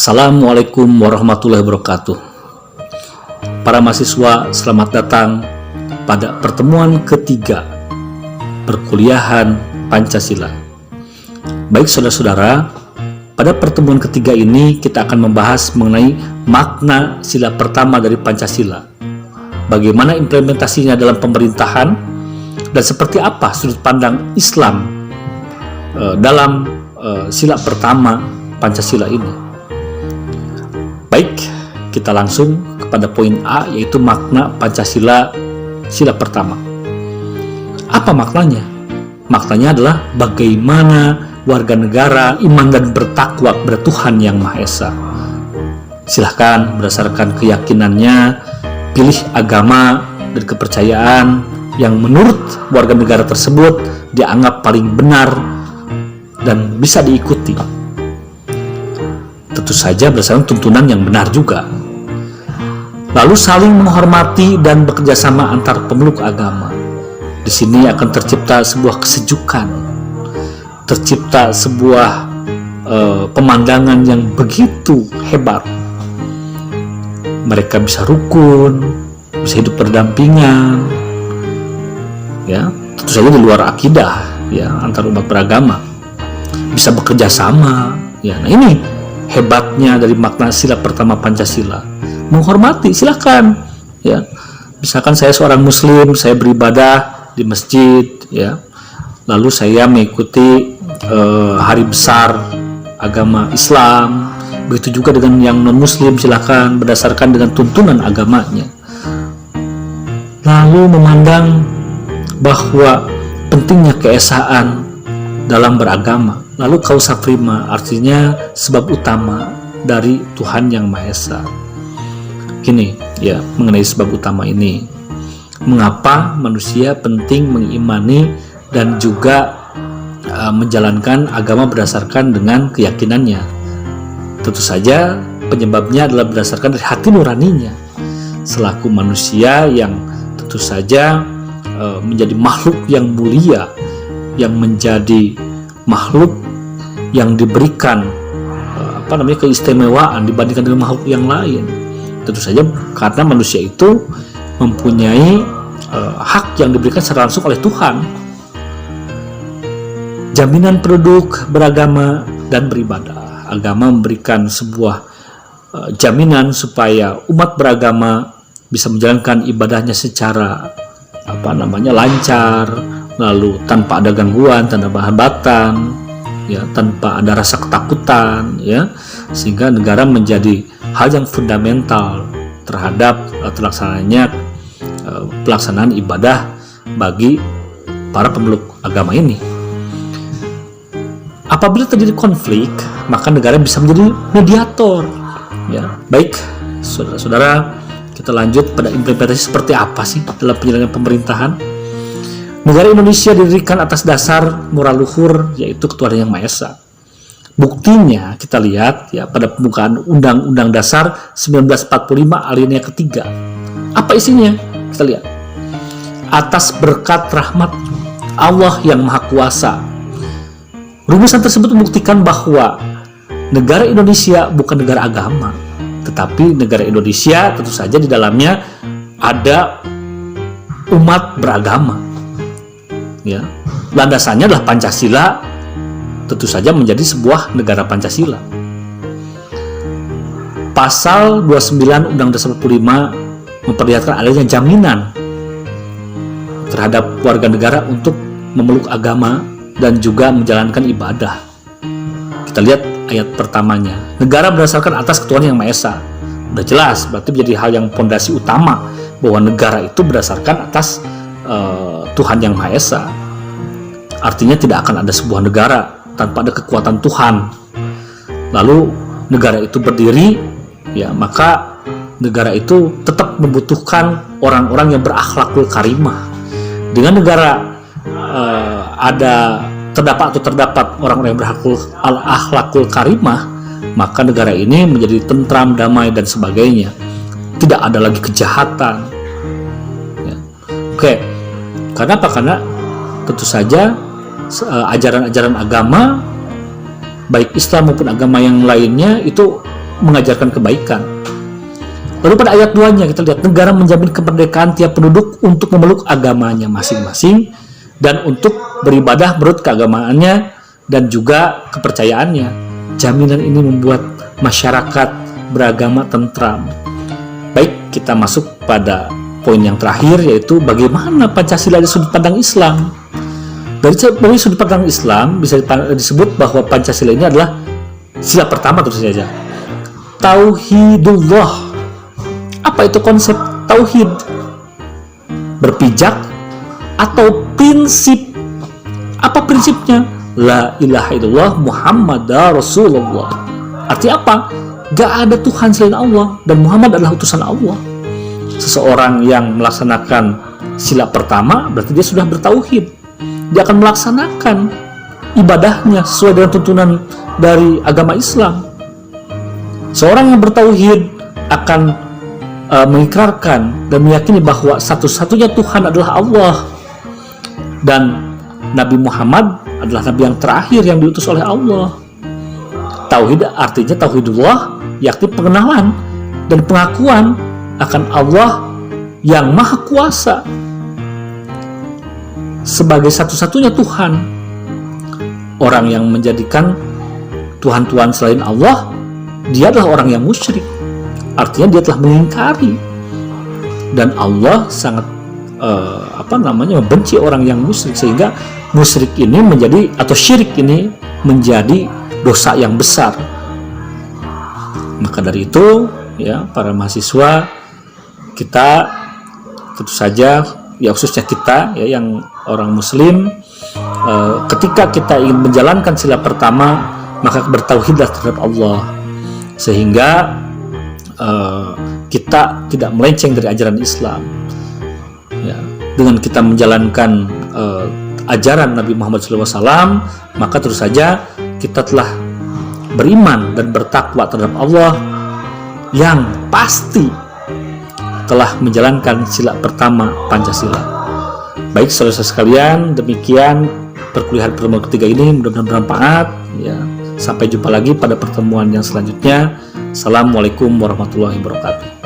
Assalamualaikum warahmatullahi wabarakatuh. Para mahasiswa, selamat datang pada pertemuan ketiga perkuliahan Pancasila. Baik saudara-saudara, pada pertemuan ketiga ini kita akan membahas mengenai makna sila pertama dari Pancasila. Bagaimana implementasinya dalam pemerintahan dan seperti apa sudut pandang Islam dalam sila pertama Pancasila ini. Baik, kita langsung kepada poin A, yaitu makna Pancasila sila pertama. Apa maknanya? Maknanya adalah bagaimana warga negara iman dan bertakwa kepada Tuhan Yang Maha Esa. Silahkan berdasarkan keyakinannya pilih agama dan kepercayaan yang menurut warga negara tersebut dianggap paling benar dan bisa diikuti. Tentu saja berdasarkan tuntunan yang benar juga. Lalu saling menghormati dan bekerja sama antar pemeluk agama. Di sini akan tercipta sebuah kesejukan, tercipta sebuah pemandangan yang begitu hebat. Mereka bisa rukun, bisa hidup berdampingan, ya, tentu saja di luar akidah, ya, antar umat beragama, bisa bekerja sama, ya. Nah, ini hebatnya dari makna sila pertama Pancasila. Menghormati, silakan, ya. Misalkan saya seorang muslim, saya beribadah di masjid, ya. Lalu saya mengikuti hari besar agama Islam. Begitu juga dengan yang non muslim, silakan berdasarkan dengan tuntunan agamanya. Lalu memandang bahwa pentingnya keesaan dalam beragama. Lalu causa prima, artinya sebab utama dari Tuhan Yang Maha Esa. Gini, ya, mengenai sebab utama ini. Mengapa manusia penting mengimani dan juga menjalankan agama berdasarkan dengan keyakinannya? Tentu saja penyebabnya adalah berdasarkan dari hati nuraninya. Selaku manusia yang tentu saja menjadi makhluk yang mulia, yang menjadi makhluk yang diberikan keistimewaan dibandingkan dengan makhluk yang lain. Tentu saja karena manusia itu mempunyai hak yang diberikan secara langsung oleh Tuhan. Jaminan penduduk beragama dan beribadah. Agama memberikan sebuah jaminan supaya umat beragama bisa menjalankan ibadahnya secara lancar, lalu tanpa ada gangguan, tanpa hambatan, ya, tanpa ada rasa ketakutan, ya, sehingga negara menjadi hal yang fundamental terhadap pelaksanaan ibadah bagi para pemeluk agama ini. Apabila terjadi konflik, maka negara bisa menjadi mediator, ya. Baik, saudara-saudara, kita lanjut pada implementasi seperti apa sih dalam penyelenggaraan pemerintahan. Negara Indonesia didirikan atas dasar moral luhur, yaitu ketuhanan Yang Maha Esa. Buktinya kita lihat, ya, pada pembukaan Undang-Undang Dasar 1945 alinea ketiga. Apa isinya? Kita lihat. Atas berkat rahmat Allah Yang Maha Kuasa. Rumusan tersebut membuktikan bahwa negara Indonesia bukan negara agama, tetapi negara Indonesia tentu saja di dalamnya ada umat beragama. Ya, landasannya adalah Pancasila, tentu saja menjadi sebuah negara Pancasila. Pasal 29 Undang-Undang Dasar 45 memperlihatkan adanya jaminan terhadap warga negara untuk memeluk agama dan juga menjalankan ibadah. Kita lihat ayat pertamanya. Negara berdasarkan atas ketuhanan Yang Maha Esa. Udah jelas, berarti menjadi hal yang pondasi utama bahwa negara itu berdasarkan atas Tuhan Yang Maha Esa. Artinya tidak akan ada sebuah negara tanpa ada kekuatan Tuhan. Lalu negara itu berdiri, ya, maka negara itu tetap membutuhkan orang-orang yang berakhlakul karimah. Dengan negara terdapat orang-orang yang berakhlakul karimah, maka negara ini menjadi tentram, damai, dan sebagainya. Tidak ada lagi kejahatan, ya. Oke. Karena apa? Karena tentu saja ajaran-ajaran agama baik Islam maupun agama yang lainnya itu mengajarkan kebaikan. Lalu pada ayat 2-nya kita lihat, negara menjamin kemerdekaan tiap penduduk untuk memeluk agamanya masing-masing dan untuk beribadah menurut keagamaannya dan juga kepercayaannya. Jaminan ini membuat masyarakat beragama tentram. Baik, kita masuk pada poin yang terakhir, yaitu bagaimana Pancasila dari sudut pandang Islam. Dari sudut pandang Islam bisa disebut bahwa Pancasila ini adalah sila pertama tentu saja, Tauhidullah. Apa itu konsep tauhid? Berpijak atau prinsip. Apa prinsipnya? La ilaha illallah Muhammadar Rasulullah. Artinya apa? Gak ada Tuhan selain Allah dan Muhammad adalah utusan Allah. Seseorang yang melaksanakan sila pertama berarti dia sudah bertauhid. Dia akan melaksanakan ibadahnya sesuai dengan tuntunan dari agama Islam. Seorang yang bertauhid akan mengikrarkan dan meyakini bahwa satu-satunya Tuhan adalah Allah dan Nabi Muhammad adalah Nabi yang terakhir yang diutus oleh Allah. Tauhid artinya tauhidullah, yakni pengenalan dan pengakuan akan Allah yang maha kuasa sebagai satu-satunya Tuhan. Orang yang menjadikan Tuhan-Tuhan selain Allah, dia adalah orang yang musyrik. Artinya dia telah mengingkari, dan Allah sangat membenci orang yang musyrik, sehingga musyrik ini menjadi, atau syirik ini menjadi dosa yang besar. Maka dari itu ya, para mahasiswa kita tentu saja, ya khususnya kita ya yang orang muslim, ketika kita ingin menjalankan sila pertama, maka bertauhidlah terhadap Allah, sehingga kita tidak melenceng dari ajaran Islam. Ya, dengan kita menjalankan ajaran Nabi Muhammad SAW, maka terus saja kita telah beriman dan bertakwa terhadap Allah yang pasti telah menjalankan sila pertama Pancasila. Baik saudara-saudara sekalian, demikian perkuliahan pertemuan ketiga ini, mudah-mudahan bermanfaat ya. Sampai jumpa lagi pada pertemuan yang selanjutnya. Assalamualaikum warahmatullahi wabarakatuh.